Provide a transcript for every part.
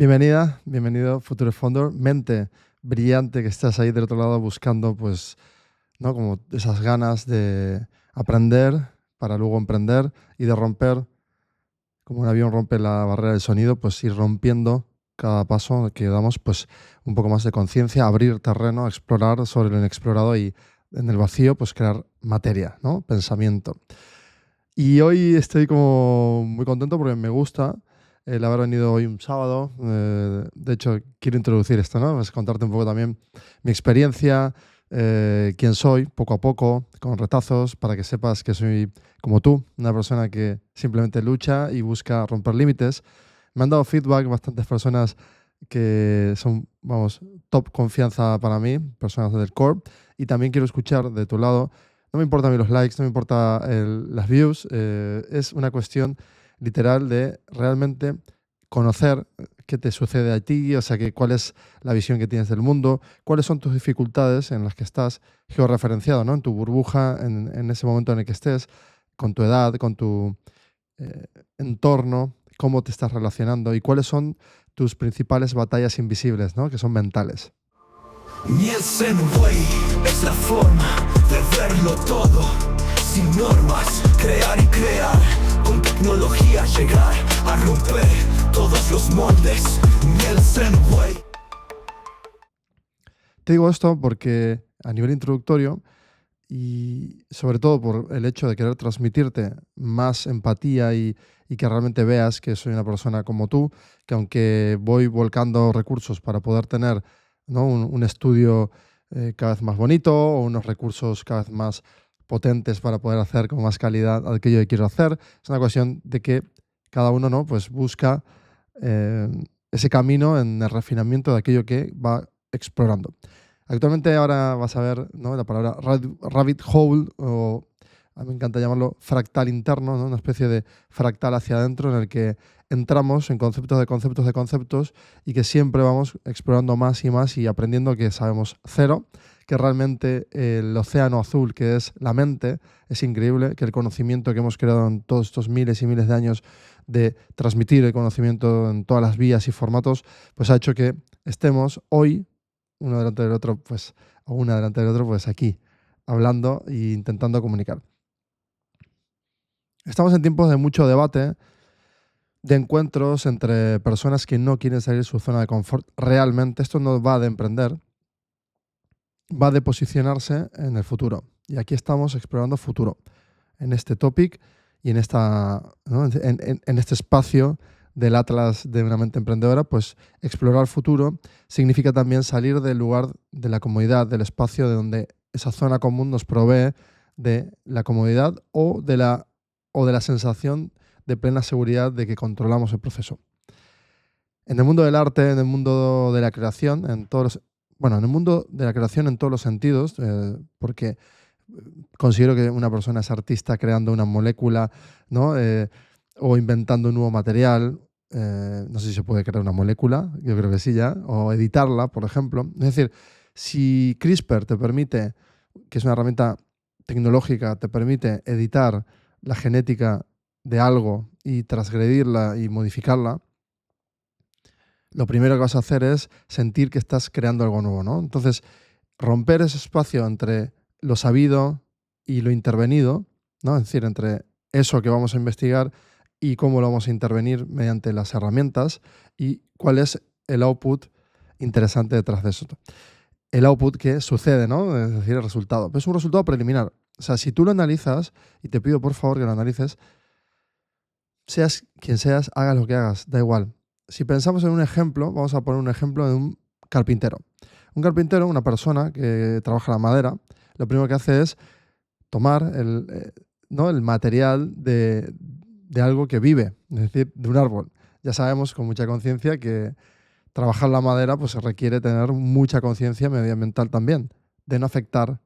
Bienvenida, bienvenido, Future Founder, mente brillante que estás ahí del otro lado buscando, pues, ¿no? Como esas ganas de aprender para luego emprender y de romper, como un avión rompe la barrera del sonido, pues ir rompiendo cada paso que damos, pues un poco más de conciencia, abrir terreno, explorar sobre lo inexplorado y en el vacío, pues crear materia, ¿no? Pensamiento. Y hoy estoy como muy contento porque me gusta el haber venido hoy un sábado. De hecho, quiero introducir esto, ¿no? Es contarte un poco también mi experiencia, quién soy, poco a poco, con retazos, para que sepas que soy como tú, una persona que simplemente lucha y busca romper límites. Me han dado feedback bastantes personas que son, vamos, top confianza para mí, personas del core, y también quiero escuchar de tu lado. No me importan a mí los likes, no me importa las views, es una cuestión literal de realmente conocer qué te sucede a ti, o sea, cuál es la visión que tienes del mundo, cuáles son tus dificultades en las que estás georreferenciado, ¿no? En tu burbuja, en ese momento en el que estés, con tu edad, con tu eh, entorno, cómo te estás relacionando y cuáles son tus principales batallas invisibles, ¿no? Que son mentales. Nielsen Way es la forma de verlo todo, sin normas, crear y crear, con tecnología llegar a romper todos los moldes. Nielsen Way. Te digo esto porque a nivel introductorio y sobre todo por el hecho de querer transmitirte más empatía y que realmente veas que soy una persona como tú, que aunque voy volcando recursos para poder tener, ¿no? un estudio cada vez más bonito o unos recursos cada vez más potentes para poder hacer con más calidad aquello que quiero hacer, es una cuestión de que cada uno, ¿no? Pues busca eh, ese camino en el refinamiento de aquello que va explorando. Actualmente ahora vas a ver, ¿no? La palabra rabbit hole, o a mí me encanta llamarlo fractal interno, ¿no? Una especie de fractal hacia adentro en el que entramos en conceptos de conceptos de conceptos y que siempre vamos explorando más y más y aprendiendo que sabemos cero, que realmente el océano azul que es la mente es increíble, que el conocimiento que hemos creado en todos estos miles y miles de años de transmitir el conocimiento en todas las vías y formatos, pues ha hecho que estemos hoy uno delante del otro, pues, o una delante del otro, pues aquí, hablando e intentando comunicar. Estamos en tiempos de mucho debate, de encuentros entre personas que no quieren salir de su zona de confort. Realmente esto no va de emprender, va de posicionarse en el futuro. Y aquí estamos explorando futuro, en este topic y en, ¿no? en este espacio del Atlas de una mente emprendedora, pues explorar futuro significa también salir del lugar de la comodidad, del espacio de donde esa zona común nos provee de la comodidad o de la sensación de plena seguridad de que controlamos el proceso. En el mundo del arte, en el mundo de la creación, bueno, en el mundo de la creación en todos los sentidos, porque considero que una persona es artista creando una molécula, ¿no? O inventando un nuevo material. No sé si se puede crear una molécula, yo creo que sí ya, o editarla, por ejemplo. Es decir, si CRISPR te permite, que es una herramienta tecnológica, te permite editar la genética de algo y transgredirla y modificarla, lo primero que vas a hacer es sentir que estás creando algo nuevo, ¿no? Entonces, romper ese espacio entre lo sabido y lo intervenido, ¿no? Es decir, entre eso que vamos a investigar y cómo lo vamos a intervenir mediante las herramientas y cuál es el output interesante detrás de eso. El output que sucede, ¿no? Es decir, el resultado. Pero es un resultado preliminar. O sea, si tú lo analizas, y te pido por favor que lo analices, seas quien seas, hagas lo que hagas, da igual. Si pensamos en un ejemplo, vamos a poner un ejemplo de un carpintero. Un carpintero, una persona que trabaja la madera, lo primero que hace es tomar ¿no? el material de algo que vive, es decir, de un árbol. Ya sabemos con mucha conciencia que trabajar la madera pues, requiere tener mucha conciencia medioambiental también, de no afectar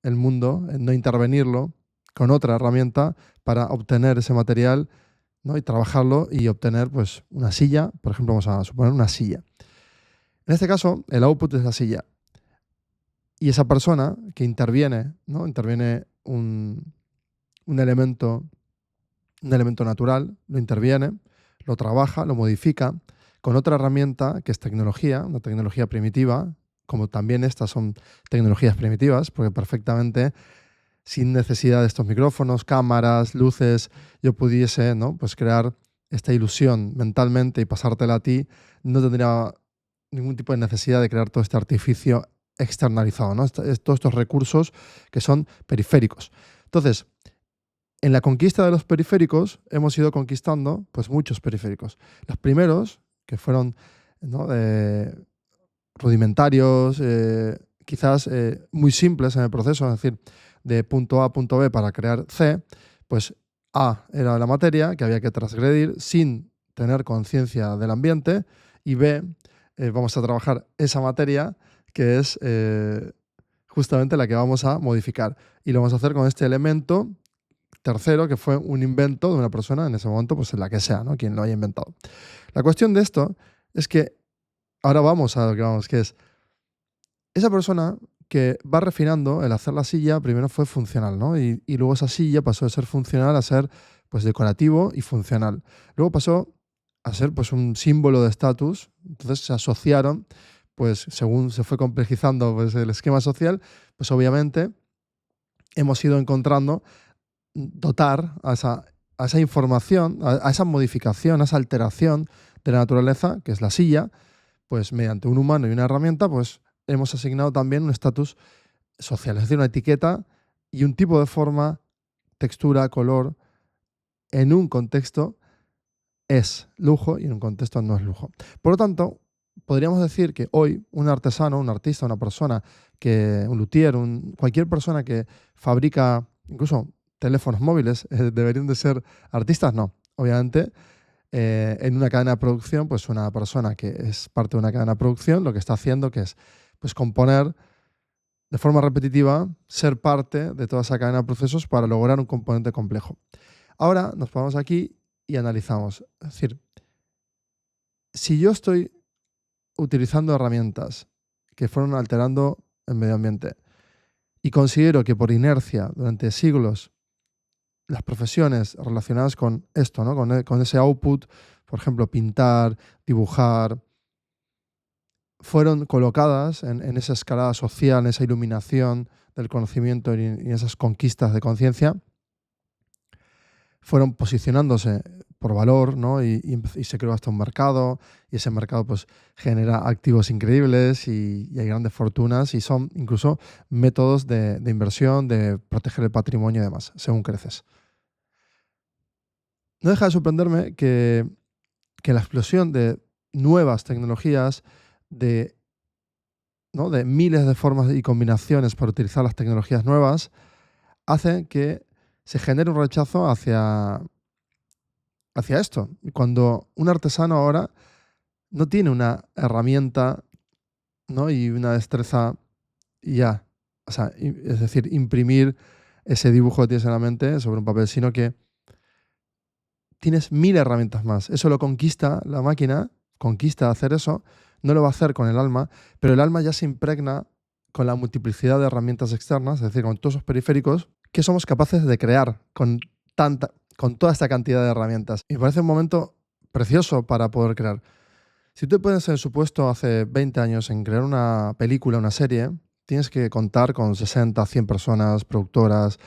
el mundo, en no intervenirlo con otra herramienta para obtener ese material, ¿no? Y trabajarlo y obtener pues, una silla, por ejemplo, vamos a suponer una silla. En este caso, el output es la silla. Y esa persona que interviene, ¿no? Interviene un elemento natural, lo interviene, lo trabaja, lo modifica, con otra herramienta que es tecnología, una tecnología primitiva, como también estas son tecnologías primitivas, porque perfectamente sin necesidad de estos micrófonos, cámaras, luces, yo pudiese, ¿no?, pues crear esta ilusión mentalmente y pasártela a ti, no tendría ningún tipo de necesidad de crear todo este artificio externalizado, ¿no? Todos estos recursos que son periféricos. Entonces, en la conquista de los periféricos hemos ido conquistando pues muchos periféricos. Los primeros, que fueron, ¿no?, rudimentarios, quizás muy simples en el proceso, es decir, de punto A a punto B para crear C, pues A era la materia que había que transgredir sin tener conciencia del ambiente, y B, vamos a trabajar esa materia que es justamente la que vamos a modificar. Y lo vamos a hacer con este elemento tercero, que fue un invento de una persona en ese momento, pues la que sea, ¿no?, quien lo haya inventado. La cuestión de esto es que ahora vamos a lo que vamos, que es esa persona que va refinando el hacer la silla. Primero fue funcional, ¿no? Y luego esa silla pasó de ser funcional a ser pues decorativo y funcional. Luego pasó a ser pues un símbolo de estatus. Entonces se asociaron, pues según se fue complejizando pues el esquema social, pues obviamente hemos ido encontrando dotar a esa información, a esa modificación, a esa alteración de la naturaleza, que es la silla, pues mediante un humano y una herramienta, pues hemos asignado también un estatus social, es decir, una etiqueta y un tipo de forma, textura, color. En un contexto es lujo y en un contexto no es lujo. Por lo tanto, podríamos decir que hoy un artesano, un artista, una persona, un luthier, cualquier persona que fabrica incluso teléfonos móviles, ¿deberían de ser artistas? No. Obviamente, en una cadena de producción, pues una persona que es parte de una cadena de producción, lo que está haciendo que es pues componer de forma repetitiva, ser parte de toda esa cadena de procesos para lograr un componente complejo. Ahora nos ponemos aquí y analizamos. Es decir, si yo estoy utilizando herramientas que fueron alterando el medio ambiente y considero que por inercia durante siglos las profesiones relacionadas con esto, ¿no?, con ese output, por ejemplo, pintar, dibujar, fueron colocadas en esa escalada social, en esa iluminación del conocimiento y en esas conquistas de conciencia, fueron posicionándose por valor, ¿no? Y se creó hasta un mercado, y ese mercado pues genera activos increíbles y hay grandes fortunas, y son incluso métodos de inversión, de proteger el patrimonio y demás, según creces. No deja de sorprenderme que la explosión de nuevas tecnologías, ¿no?, de miles de formas y combinaciones para utilizar las tecnologías nuevas, hace que se genere un rechazo hacia esto. Cuando un artesano ahora no tiene una herramienta, ¿no?, y una destreza y ya, o sea, es decir, imprimir ese dibujo que tienes en la mente sobre un papel, sino que tienes 1000 herramientas más. Eso lo conquista la máquina, conquista hacer eso, no lo va a hacer con el alma, pero el alma ya se impregna con la multiplicidad de herramientas externas, es decir, con todos esos periféricos que somos capaces de crear con toda esta cantidad de herramientas. Y me parece un momento precioso para poder crear. Si tú te pones en su puesto hace 20 años en crear una película, una serie, tienes que contar con 60, 100 personas, productoras,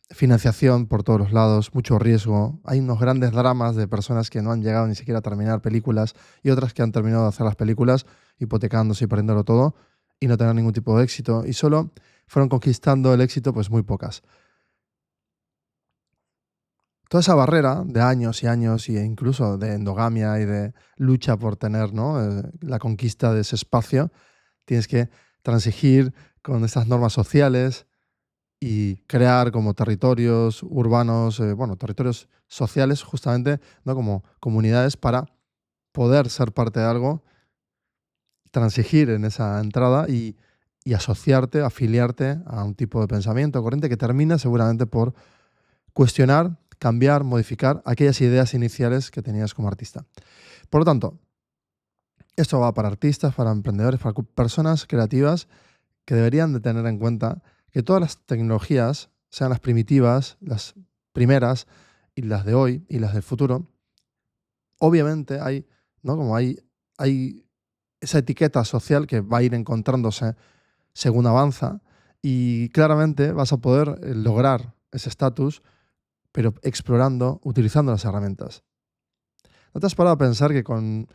financiación por todos los lados, mucho riesgo. Hay unos grandes dramas de personas que no han llegado ni siquiera a terminar películas y otras que han terminado de hacer las películas hipotecándose y perdiéndolo todo y no tener ningún tipo de éxito. Y solo fueron conquistando el éxito pues muy pocas. Toda esa barrera de años y años e incluso de endogamia y de lucha por tener, ¿no?, la conquista de ese espacio, tienes que transigir con estas normas sociales y crear como territorios urbanos, territorios sociales justamente, ¿no?, como comunidades para poder ser parte de algo, transigir en esa entrada y asociarte, afiliarte a un tipo de pensamiento corriente que termina seguramente por cuestionar, cambiar, modificar aquellas ideas iniciales que tenías como artista. Por lo tanto, esto va para artistas, para emprendedores, para personas creativas que deberían de tener en cuenta que todas las tecnologías, sean las primitivas, las primeras y las de hoy y las del futuro, obviamente hay ¿no? Como hay esa etiqueta social que va a ir encontrándose según avanza y claramente vas a poder lograr ese estatus, pero explorando, utilizando las herramientas. ¿No te has parado a pensar que con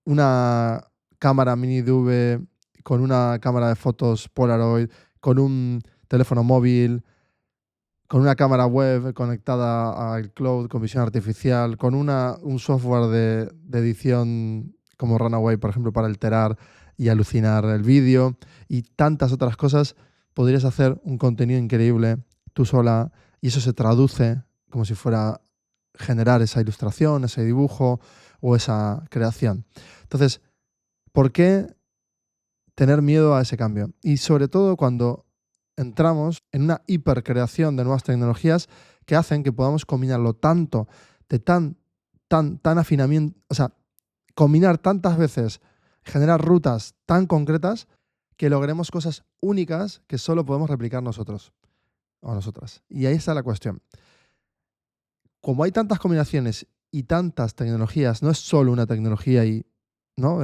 una cámara mini DV, con una cámara de fotos Polaroid, con un teléfono móvil, con una cámara web conectada al cloud con visión artificial, con un software de edición como Runaway, por ejemplo, para alterar y alucinar el vídeo y tantas otras cosas, podrías hacer un contenido increíble tú sola y eso se traduce como si fuera generar esa ilustración, ese dibujo o esa creación. Entonces, ¿por qué tener miedo a ese cambio? Y sobre todo cuando entramos en una hipercreación de nuevas tecnologías que hacen que podamos combinarlo tanto, de tan afinamiento, o sea, combinar tantas veces, generar rutas tan concretas que logremos cosas únicas que solo podemos replicar nosotros o nosotras. Y ahí está la cuestión. Como hay tantas combinaciones y tantas tecnologías, no es solo una tecnología y, ¿no?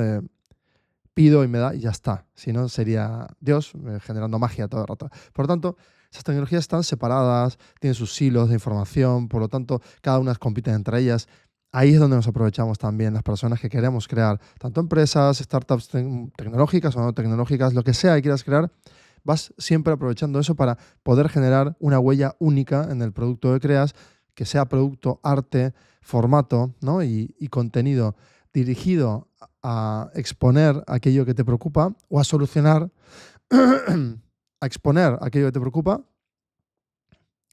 Pido y me da y ya está. Si no, sería Dios generando magia todo el rato. Por lo tanto, esas tecnologías están separadas, tienen sus silos de información, por lo tanto, cada una compite entre ellas. Ahí es donde nos aprovechamos también las personas que queremos crear, tanto empresas, startups tecnológicas o no tecnológicas, lo que sea que quieras crear, vas siempre aprovechando eso para poder generar una huella única en el producto que creas, que sea producto, arte, formato, ¿no? y contenido dirigido a exponer aquello que te preocupa o a solucionar, a exponer aquello que te preocupa,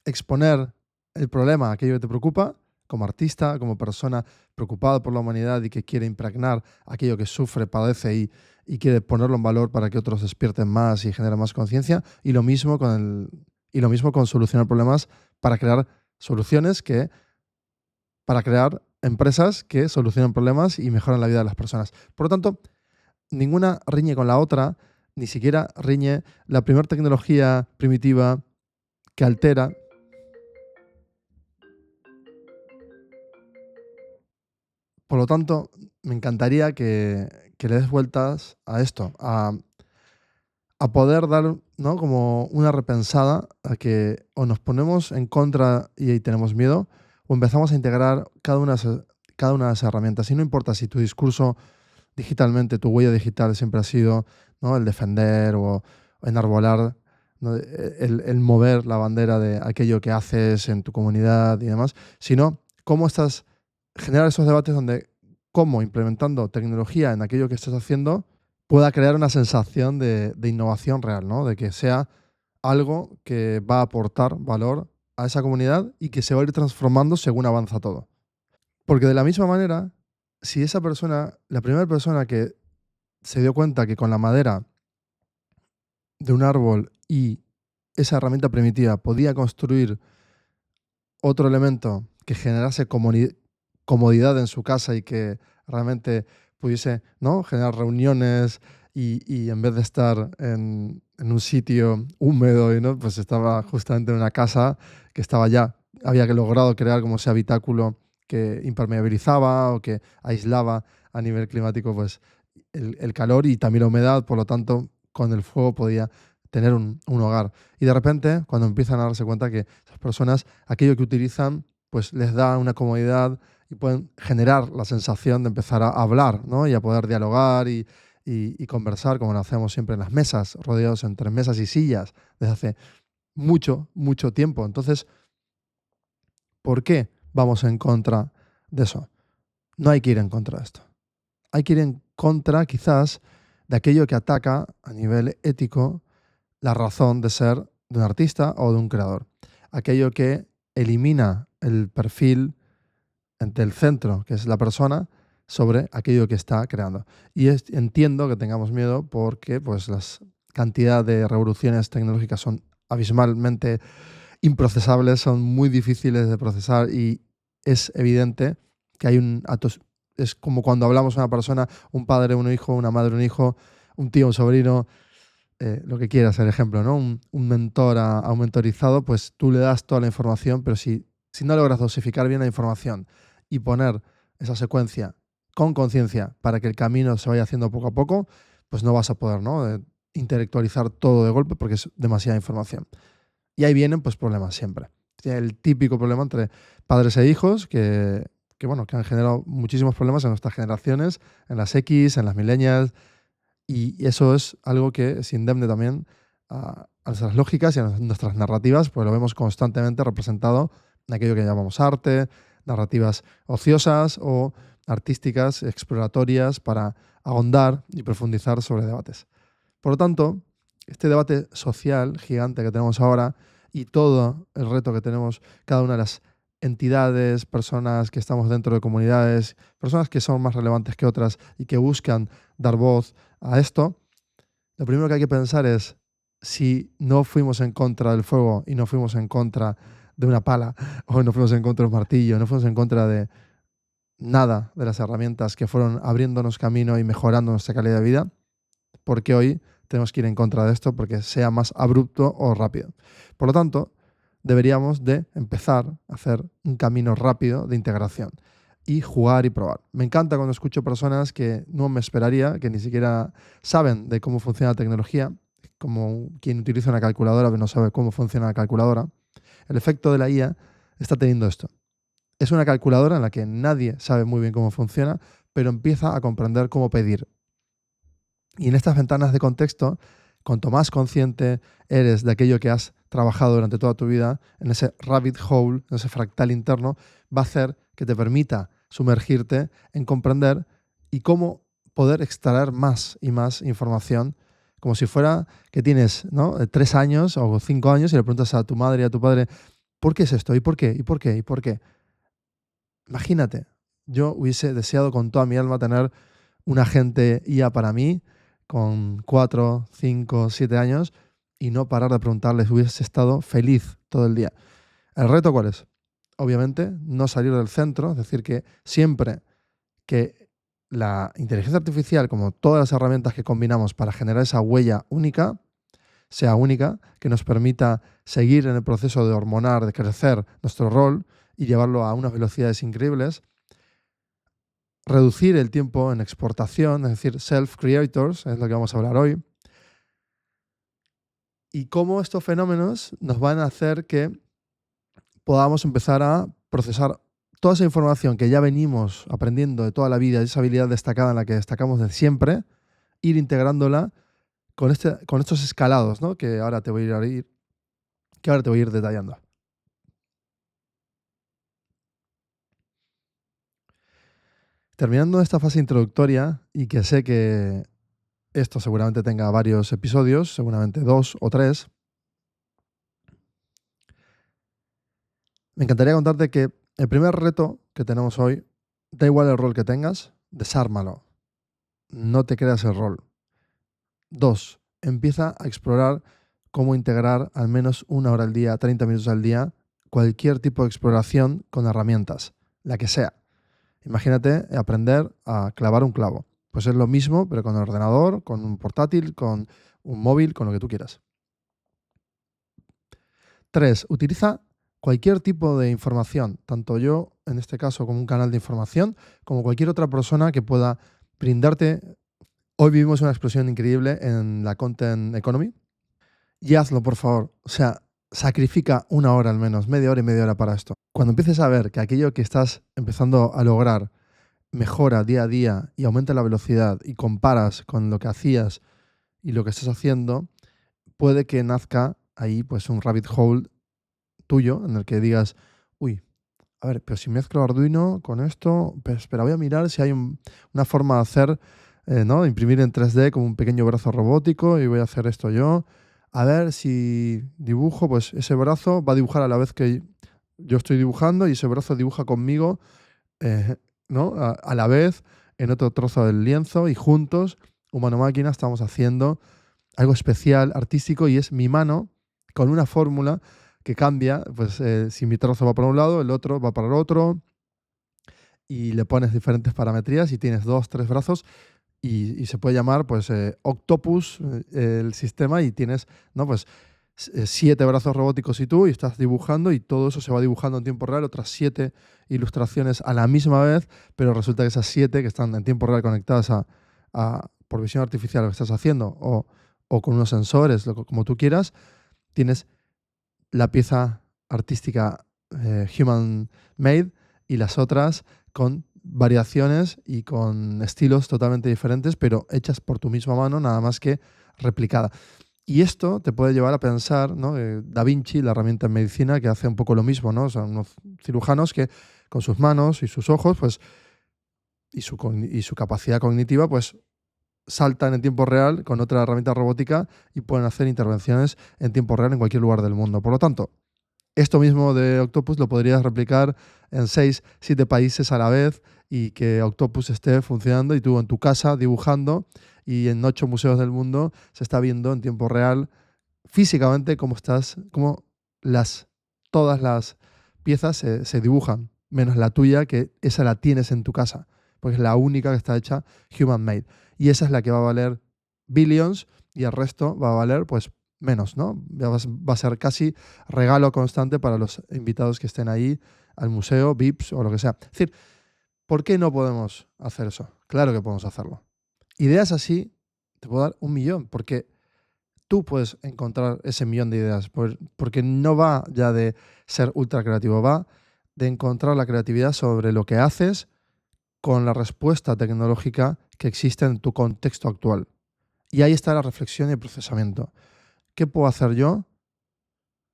exponer el problema, aquello que te preocupa, como artista, como persona preocupada por la humanidad y que quiere impregnar aquello que sufre, padece y quiere ponerlo en valor para que otros despierten más y generen más conciencia. Y lo mismo con solucionar problemas para crear soluciones para crear empresas que solucionan problemas y mejoran la vida de las personas. Por lo tanto, ninguna riñe con la otra, ni siquiera riñe la primera tecnología primitiva que altera. Por lo tanto, me encantaría que le des vueltas a esto, a poder dar, ¿no? Como una repensada a que o nos ponemos en contra y ahí tenemos miedo, o empezamos a integrar cada una de esas herramientas. Y no importa si tu discurso digitalmente, tu huella digital siempre ha sido, ¿no? El defender o enarbolar, ¿no? El mover la bandera de aquello que haces en tu comunidad y demás, sino cómo estás, generar esos debates donde cómo implementando tecnología en aquello que estás haciendo pueda crear una sensación de innovación real, ¿no? De que sea algo que va a aportar valor a esa comunidad y que se va a ir transformando según avanza todo. Porque de la misma manera, si esa persona, la primera persona que se dio cuenta que con la madera de un árbol y esa herramienta primitiva podía construir otro elemento que generase comodidad en su casa y que realmente pudiese, ¿no? Generar reuniones y en vez de estar en un sitio húmedo, ¿no? Pues estaba justamente en una casa que estaba ya, había logrado crear como ese habitáculo que impermeabilizaba o que aislaba a nivel climático pues, el calor y también la humedad, por lo tanto, con el fuego podía tener un hogar. Y de repente, cuando empiezan a darse cuenta que esas personas, aquello que utilizan, pues les da una comodidad y pueden generar la sensación de empezar a hablar, ¿no? Y a poder dialogar y conversar, como lo hacemos siempre en las mesas, rodeados entre mesas y sillas desde hace mucho, mucho tiempo. Entonces, ¿por qué vamos en contra de eso? No hay que ir en contra de esto. Hay que ir en contra, quizás, de aquello que ataca a nivel ético la razón de ser de un artista o de un creador. Aquello que elimina el perfil entre el centro, que es la persona, sobre aquello que está creando. Y entiendo que tengamos miedo porque pues, las cantidad de revoluciones tecnológicas son abismalmente improcesables, son muy difíciles de procesar y es evidente que hay es como cuando hablamos a una persona, un padre, un hijo, una madre, un hijo, un tío, un sobrino, lo que quieras, el ejemplo, ¿no? Un mentor a un mentorizado, pues tú le das toda la información, pero si no logras dosificar bien la información y poner esa secuencia con conciencia para que el camino se vaya haciendo poco a poco, pues no vas a poder, ¿no? Intelectualizar todo de golpe porque es demasiada información. Y ahí vienen pues problemas siempre. El típico problema entre padres e hijos que han generado muchísimos problemas en nuestras generaciones, en las X, en las millennials, y eso es algo que es indemne también a nuestras lógicas y a nuestras narrativas, porque lo vemos constantemente representado en aquello que llamamos arte, narrativas ociosas o artísticas, exploratorias, para ahondar y profundizar sobre debates. Por lo tanto, este debate social gigante que tenemos ahora y todo el reto que tenemos cada una de las entidades, personas que estamos dentro de comunidades, personas que son más relevantes que otras y que buscan dar voz a esto, lo primero que hay que pensar es si no fuimos en contra del fuego y no fuimos en contra de una pala o no fuimos en contra de un martillo, no fuimos en contra de nada de las herramientas que fueron abriéndonos camino y mejorando nuestra calidad de vida, porque hoy tenemos que ir en contra de esto porque sea más abrupto o rápido. Por lo tanto, deberíamos de empezar a hacer un camino rápido de integración y jugar y probar. Me encanta cuando escucho personas que no me esperaría, que ni siquiera saben de cómo funciona la tecnología, como quien utiliza una calculadora pero no sabe cómo funciona la calculadora. El efecto de la IA está teniendo esto. Es una calculadora en la que nadie sabe muy bien cómo funciona, pero empieza a comprender cómo pedir. Y en estas ventanas de contexto, cuanto más consciente eres de aquello que has trabajado durante toda tu vida, en ese rabbit hole, en ese fractal interno, va a hacer que te permita sumergirte en comprender y cómo poder extraer más y más información, como si fuera que tienes, ¿no?, 3 años o 5 años y le preguntas a tu madre y a tu padre, ¿por qué es esto? ¿Y por qué? ¿Y por qué? ¿Y por qué? Imagínate, yo hubiese deseado con toda mi alma tener un agente IA para mí con 4, 5, 7 años y no parar de preguntarles, hubiese estado feliz todo el día. ¿El reto cuál es? Obviamente, no salir del centro, es decir, que siempre que la inteligencia artificial, como todas las herramientas que combinamos para generar esa huella única, sea única, que nos permita seguir en el proceso de hormonar, de crecer nuestro rol y llevarlo a unas velocidades increíbles, reducir el tiempo en exportación, es decir, self-creators, es lo que vamos a hablar hoy, y cómo estos fenómenos nos van a hacer que podamos empezar a procesar toda esa información que ya venimos aprendiendo de toda la vida, esa habilidad destacada en la que destacamos de siempre, ir integrándola con estos escalados, ¿no?, que ahora te voy a ir detallando. Terminando esta fase introductoria, y que sé que esto seguramente tenga varios episodios, seguramente 2 o 3, me encantaría contarte que el primer reto que tenemos hoy, da igual el rol que tengas, desármalo. No te creas el rol. 2, empieza a explorar cómo integrar al menos 1 hora al día, 30 minutos al día, cualquier tipo de exploración con herramientas, la que sea. Imagínate aprender a clavar un clavo. Pues es lo mismo, pero con el ordenador, con un portátil, con un móvil, con lo que tú quieras. 3, utiliza cualquier tipo de información, tanto yo, en este caso, como un canal de información, como cualquier otra persona que pueda brindarte. Hoy vivimos una explosión increíble en la content economy y hazlo, por favor. O sea, sacrifica 1 hora al menos, media hora para esto. Cuando empieces a ver que aquello que estás empezando a lograr mejora día a día y aumenta la velocidad y comparas con lo que hacías y lo que estás haciendo, puede que nazca ahí pues un rabbit hole tuyo en el que digas, uy, a ver, pero si mezclo Arduino con esto, pues espera, voy a mirar si hay una forma de hacer, ¿no?, imprimir en 3D como un pequeño brazo robótico y voy a hacer esto yo. A ver si dibujo, pues ese brazo va a dibujar a la vez que yo estoy dibujando y ese brazo dibuja conmigo, ¿no?, a la vez en otro trozo del lienzo y juntos, humano-máquina, estamos haciendo algo especial, artístico, y es mi mano con una fórmula que cambia, pues si mi trozo va para un lado, el otro va para el otro, y le pones diferentes parametrías y tienes 2, 3 brazos y se puede llamar pues Octopus el sistema, y tienes, ¿no?, pues 7 brazos robóticos y tú, y estás dibujando y todo eso se va dibujando en tiempo real, otras 7 ilustraciones a la misma vez, pero resulta que esas 7 que están en tiempo real conectadas por visión artificial lo que estás haciendo o con unos sensores, como tú quieras, tienes la pieza artística human made y las otras con variaciones y con estilos totalmente diferentes, pero hechas por tu misma mano, nada más que replicada. Y esto te puede llevar a pensar, ¿no? Da Vinci, la herramienta en medicina, que hace un poco lo mismo, ¿no? O sea, unos cirujanos que con sus manos y sus ojos, pues, y su capacidad cognitiva, pues, saltan en tiempo real con otra herramienta robótica y pueden hacer intervenciones en tiempo real en cualquier lugar del mundo. Por lo tanto, esto mismo de Octopus lo podrías replicar en 6, 7 países a la vez y que Octopus esté funcionando y tú en tu casa dibujando y en 8 museos del mundo se está viendo en tiempo real físicamente cómo todas las piezas se dibujan, menos la tuya, que esa la tienes en tu casa, porque es la única que está hecha human made. Y esa es la que va a valer billions y el resto va a valer pues menos, ¿no? Va a ser casi regalo constante para los invitados que estén ahí al museo, VIPs o lo que sea. Es decir, ¿por qué no podemos hacer eso? Claro que podemos hacerlo. Ideas así, te puedo dar 1.000.000, porque tú puedes encontrar ese 1.000.000 de ideas, porque no va ya de ser ultra creativo, va de encontrar la creatividad sobre lo que haces con la respuesta tecnológica que existe en tu contexto actual. Y ahí está la reflexión y el procesamiento. ¿Qué puedo hacer yo?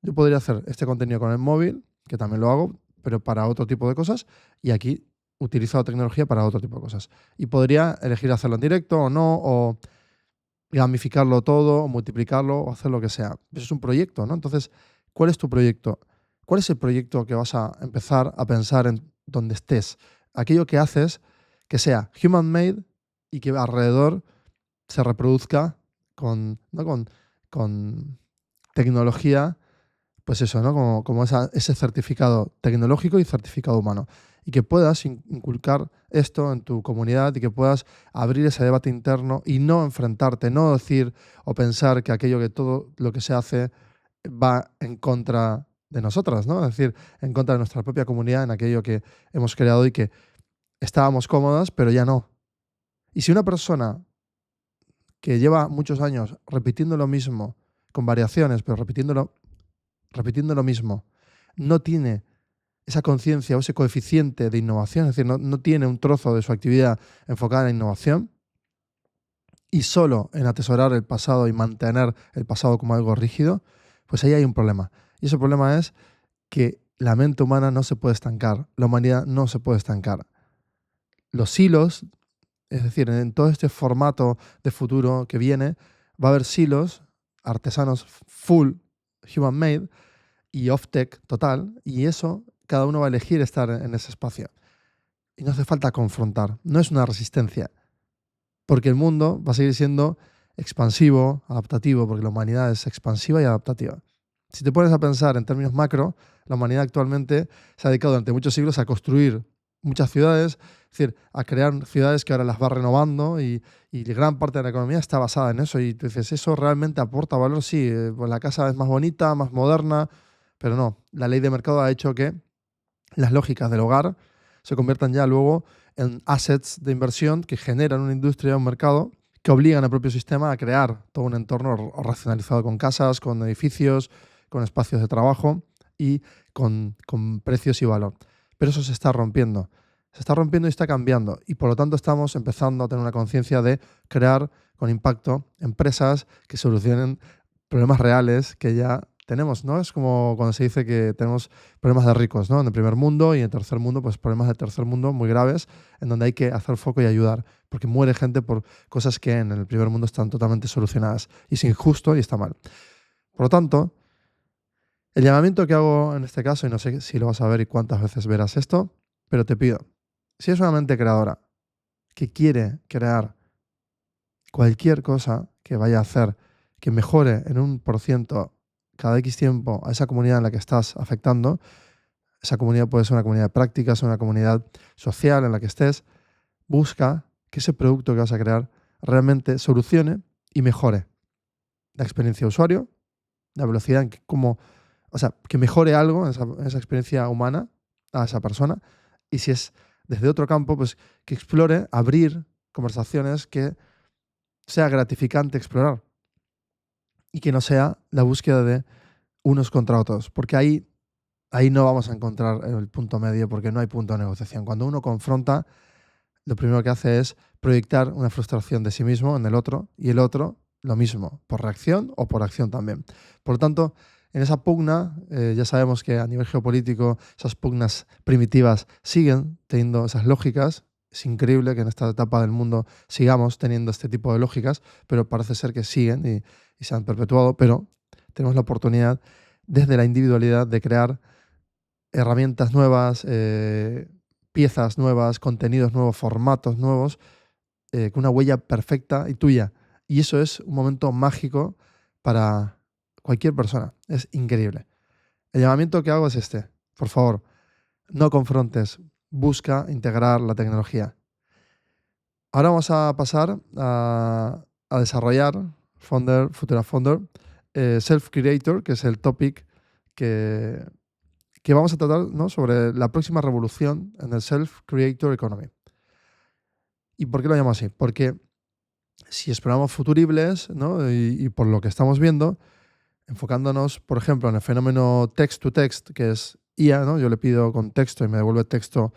Yo podría hacer este contenido con el móvil, que también lo hago, pero para otro tipo de cosas, y aquí utilizo la tecnología para otro tipo de cosas. Y podría elegir hacerlo en directo o no, o gamificarlo todo, o multiplicarlo, o hacer lo que sea. Eso es un proyecto, ¿no? Entonces, ¿cuál es tu proyecto? ¿Cuál es el proyecto que vas a empezar a pensar en donde estés? Aquello que haces que sea human-made y que alrededor se reproduzca ¿no? con tecnología, pues eso, ¿no? Como ese certificado tecnológico y certificado humano. Y que puedas inculcar esto en tu comunidad y que puedas abrir ese debate interno y no enfrentarte, no decir o pensar que aquello que todo lo que se hace va en contra de nosotras, ¿no? Es decir, en contra de nuestra propia comunidad, en aquello que hemos creado y que estábamos cómodas, pero ya no. Y si una persona que lleva muchos años repitiendo lo mismo, con variaciones, pero repitiendo lo mismo, no tiene esa conciencia o ese coeficiente de innovación, es decir, no tiene un trozo de su actividad enfocada en la innovación y solo en atesorar el pasado y mantener el pasado como algo rígido, pues ahí hay un problema. Y ese problema es que la mente humana no se puede estancar, la humanidad no se puede estancar. Los hilos, es decir, en todo este formato de futuro que viene, va a haber silos artesanos full human made y off-tech total, y eso cada uno va a elegir estar en ese espacio. Y no hace falta confrontar, no es una resistencia, porque el mundo va a seguir siendo expansivo, adaptativo, porque la humanidad es expansiva y adaptativa. Si te pones a pensar en términos macro, la humanidad actualmente se ha dedicado durante muchos siglos a construir muchas ciudades, es decir, a crear ciudades que ahora las va renovando y gran parte de la economía está basada en eso. Y tú dices, ¿eso realmente aporta valor? Sí, pues la casa es más bonita, más moderna, pero no. La ley de mercado ha hecho que las lógicas del hogar se conviertan ya luego en assets de inversión que generan una industria, un mercado, que obligan al propio sistema a crear todo un entorno racionalizado con casas, con edificios, con espacios de trabajo y con precios y valor. Pero eso se está rompiendo. Se está rompiendo y está cambiando. Y por lo tanto estamos empezando a tener una conciencia de crear con impacto empresas que solucionen problemas reales que ya tenemos, ¿no? Es como cuando se dice que tenemos problemas de ricos, ¿no? En el primer mundo y en el tercer mundo, pues problemas del tercer mundo muy graves, en donde hay que hacer foco y ayudar, porque muere gente por cosas que en el primer mundo están totalmente solucionadas. Y es injusto y está mal. Por lo tanto, el llamamiento que hago en este caso, y no sé si lo vas a ver y cuántas veces verás esto, pero te pido, si es una mente creadora que quiere crear cualquier cosa que vaya a hacer que mejore en 1% cada X tiempo a esa comunidad en la que estás afectando, esa comunidad puede ser una comunidad de prácticas, una comunidad social en la que estés, busca que ese producto que vas a crear realmente solucione y mejore la experiencia de usuario, la velocidad en que o sea, que mejore algo en esa experiencia humana a esa persona. Y si es desde otro campo, pues que explore, abrir conversaciones que sea gratificante explorar y que no sea la búsqueda de unos contra otros, porque ahí no vamos a encontrar el punto medio, porque no hay punto de negociación. Cuando uno confronta, lo primero que hace es proyectar una frustración de sí mismo en el otro, y el otro lo mismo, por reacción o por acción también. Por lo tanto, en esa pugna, ya sabemos que a nivel geopolítico esas pugnas primitivas siguen teniendo esas lógicas. Es increíble que en esta etapa del mundo sigamos teniendo este tipo de lógicas, pero parece ser que siguen y se han perpetuado, pero tenemos la oportunidad desde la individualidad de crear herramientas nuevas, piezas nuevas, contenidos nuevos, formatos nuevos, con una huella perfecta y tuya. Y eso es un momento mágico para cualquier persona. Es increíble. El llamamiento que hago es este. Por favor, no confrontes. Busca integrar la tecnología. Ahora vamos a pasar a desarrollar Futura Founder, Self-Creator, que es el topic que vamos a tratar, ¿no?, sobre la próxima revolución en el Self-Creator Economy. ¿Y por qué lo llamo así? Porque si exploramos futuribles, ¿no?, y por lo que estamos viendo, enfocándonos, por ejemplo, en el fenómeno text-to-text, que es IA, ¿no? Yo le pido contexto y me devuelve texto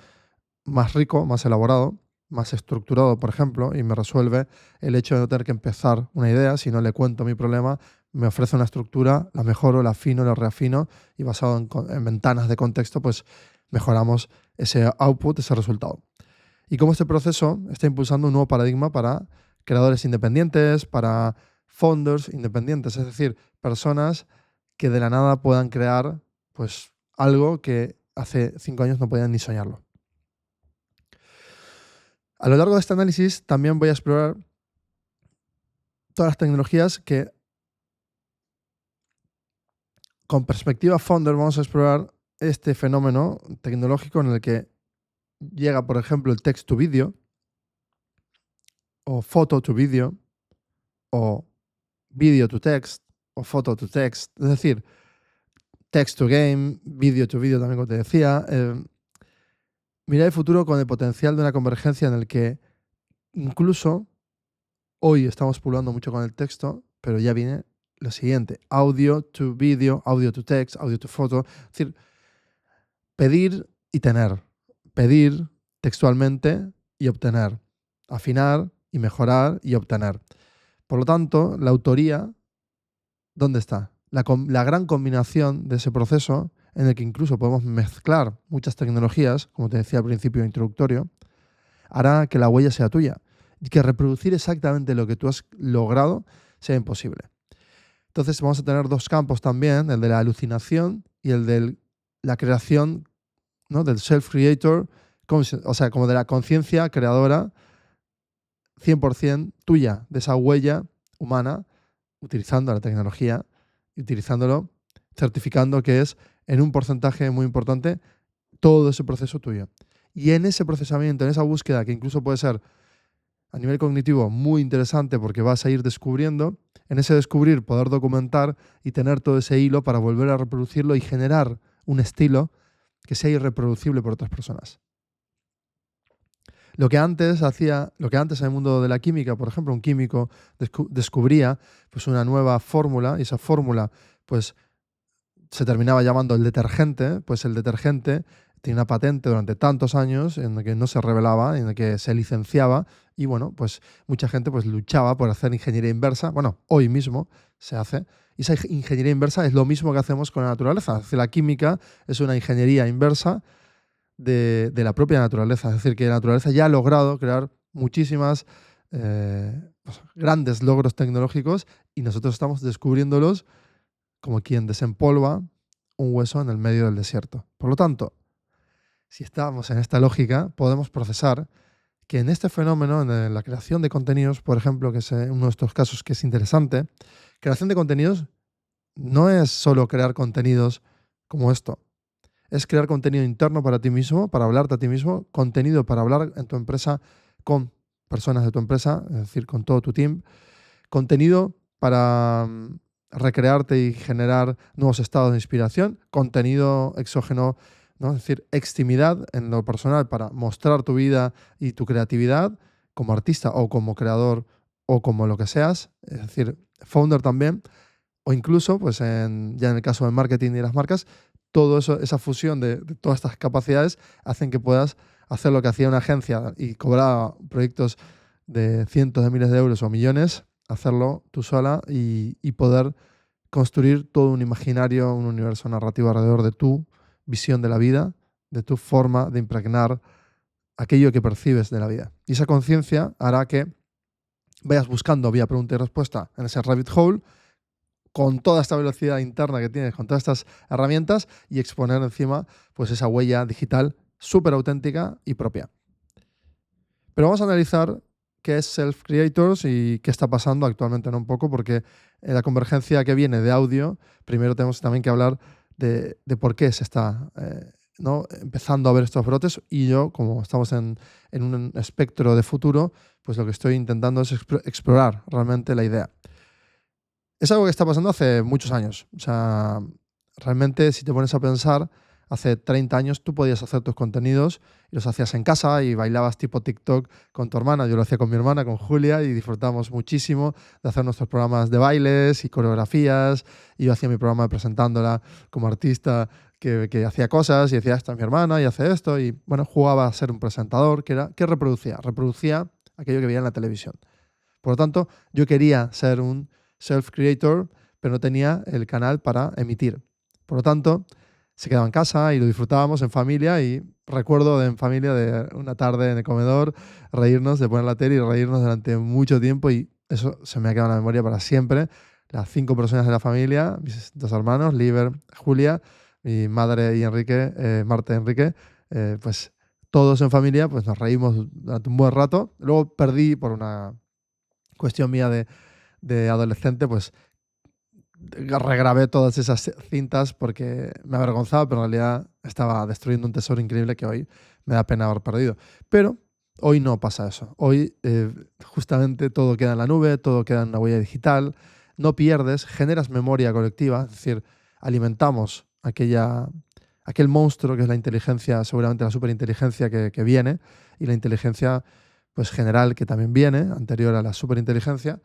más rico, más elaborado, más estructurado, por ejemplo, y me resuelve el hecho de no tener que empezar una idea, si no le cuento mi problema, me ofrece una estructura, la mejoro, la afino, la reafino, y basado en ventanas de contexto, pues mejoramos ese output, ese resultado. Y cómo este proceso está impulsando un nuevo paradigma para creadores independientes, para founders independientes, es decir, personas que de la nada puedan crear pues algo que hace 5 años no podían ni soñarlo. A lo largo de este análisis también voy a explorar todas las tecnologías que, con perspectiva founder, vamos a explorar este fenómeno tecnológico en el que llega, por ejemplo, el text to video, o photo to video, o video to text, o photo to text, es decir, text to game, video to video también, como te decía. Mirar el futuro con el potencial de una convergencia en el que incluso hoy estamos pululando mucho con el texto, pero ya viene lo siguiente: audio to video, audio to text, audio to photo. Es decir, pedir y tener. Pedir textualmente y obtener. Afinar y mejorar y obtener. Por lo tanto, la autoría, ¿dónde está? La gran combinación de ese proceso, en el que incluso podemos mezclar muchas tecnologías, como te decía al principio introductorio, hará que la huella sea tuya y que reproducir exactamente lo que tú has logrado sea imposible. Entonces vamos a tener dos campos también, el de la alucinación y el de la creación, ¿no?, del self-creator, o sea, como de la conciencia creadora 100% tuya, de esa huella humana, utilizando la tecnología y utilizándolo, certificando que es en un porcentaje muy importante todo ese proceso tuyo. Y en ese procesamiento, en esa búsqueda, que incluso puede ser a nivel cognitivo muy interesante porque vas a ir descubriendo, en ese descubrir poder documentar y tener todo ese hilo para volver a reproducirlo y generar un estilo que sea irreproducible por otras personas. Lo que antes en el mundo de la química, por ejemplo, un químico descubría pues una nueva fórmula, y esa fórmula pues se terminaba llamando el detergente, pues el detergente tiene una patente durante tantos años en la que no se revelaba, en la que se licenciaba, y bueno, pues mucha gente pues luchaba por hacer ingeniería inversa. Bueno, hoy mismo se hace, y esa ingeniería inversa es lo mismo que hacemos con la naturaleza. Es decir, la química es una ingeniería inversa de la propia naturaleza. Es decir, que la naturaleza ya ha logrado crear muchísimas grandes logros tecnológicos y nosotros estamos descubriéndolos como quien desempolva un hueso en el medio del desierto. Por lo tanto, si estamos en esta lógica, podemos procesar que en este fenómeno, en la creación de contenidos, por ejemplo, que es uno de estos casos que es interesante, creación de contenidos no es solo crear contenidos como esto. Es crear contenido interno para ti mismo, para hablarte a ti mismo, contenido para hablar en tu empresa con personas de tu empresa, es decir, con todo tu team, contenido para recrearte y generar nuevos estados de inspiración, contenido exógeno, ¿no? Es decir, extimidad en lo personal para mostrar tu vida y tu creatividad como artista o como creador o como lo que seas, es decir, founder también, o incluso, pues ya en el caso del marketing y las marcas, todo eso, esa fusión de todas estas capacidades hacen que puedas hacer lo que hacía una agencia y cobraba proyectos de cientos de miles de euros o millones, hacerlo tú sola y poder construir todo un imaginario, un universo narrativo alrededor de tu visión de la vida, de tu forma de impregnar aquello que percibes de la vida. Y esa conciencia hará que vayas buscando vía pregunta y respuesta en ese rabbit hole con toda esta velocidad interna que tienes, con todas estas herramientas y exponer encima pues esa huella digital súper auténtica y propia. Pero vamos a analizar qué es Self-Creators y qué está pasando actualmente un poco, porque en la convergencia que viene de audio, primero tenemos también que hablar de por qué se está ¿no? empezando a ver estos brotes, y yo, como estamos en un espectro de futuro, pues lo que estoy intentando es explorar realmente la idea. Es algo que está pasando hace muchos años. O sea, realmente, si te pones a pensar, hace 30 años tú podías hacer tus contenidos y los hacías en casa y bailabas tipo TikTok con tu hermana. Yo lo hacía con mi hermana, con Julia, y disfrutamos muchísimo de hacer nuestros programas de bailes y coreografías. Y yo hacía mi programa presentándola como artista que hacía cosas y decía, esta es mi hermana y hace esto. Y bueno, jugaba a ser un presentador que reproducía aquello que veía en la televisión. Por lo tanto, yo quería ser un self-creator, pero no tenía el canal para emitir. Por lo tanto, se quedaba en casa y lo disfrutábamos en familia, y recuerdo en familia de una tarde en el comedor reírnos, de poner la tele y reírnos durante mucho tiempo, y eso se me ha quedado en la memoria para siempre. Las 5 personas de la familia, mis 2 hermanos, Liber, Julia, mi madre y Enrique, Marta y Enrique, pues todos en familia pues nos reímos durante un buen rato. Luego perdí, por una cuestión mía de adolescente, pues regrabé todas esas cintas porque me avergonzaba, pero en realidad estaba destruyendo un tesoro increíble que hoy me da pena haber perdido. Pero hoy no pasa eso. Hoy justamente todo queda en la nube, todo queda en una huella digital, no pierdes, generas memoria colectiva, es decir, alimentamos aquel monstruo que es la inteligencia, seguramente la superinteligencia que viene, y la inteligencia pues general que también viene, anterior a la superinteligencia.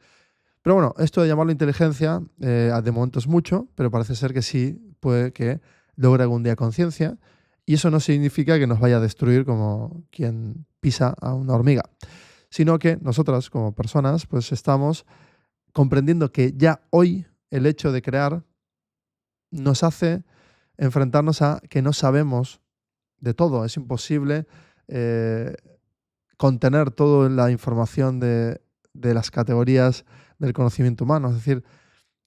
Pero bueno, esto de llamarlo inteligencia, de momento es mucho, pero parece ser que sí puede que logre algún día conciencia, y eso no significa que nos vaya a destruir como quien pisa a una hormiga, sino que nosotras como personas pues estamos comprendiendo que ya hoy el hecho de crear nos hace enfrentarnos a que no sabemos de todo. Es imposible contener toda la información de las categorías del conocimiento humano. Es decir,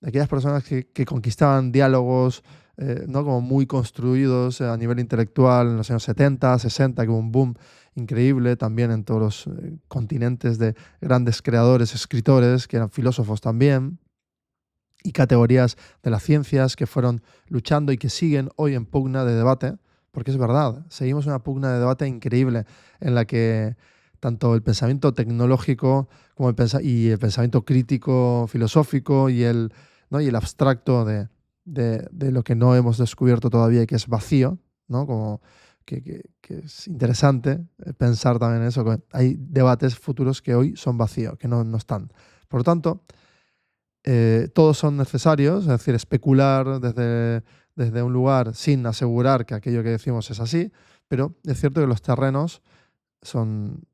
aquellas personas que conquistaban diálogos ¿no? como muy construidos a nivel intelectual en los años 70, 60, que hubo un boom increíble también en todos los continentes de grandes creadores, escritores, que eran filósofos también, y categorías de las ciencias que fueron luchando y que siguen hoy en pugna de debate, porque es verdad, seguimos una pugna de debate increíble en la que tanto el pensamiento tecnológico como el pensamiento crítico, filosófico y el abstracto de lo que no hemos descubierto todavía y que es vacío, ¿no? Como que es interesante pensar también en eso, que hay debates futuros que hoy son vacíos, que no están. Por lo tanto, todos son necesarios, es decir, especular desde un lugar sin asegurar que aquello que decimos es así, pero es cierto que los terrenos son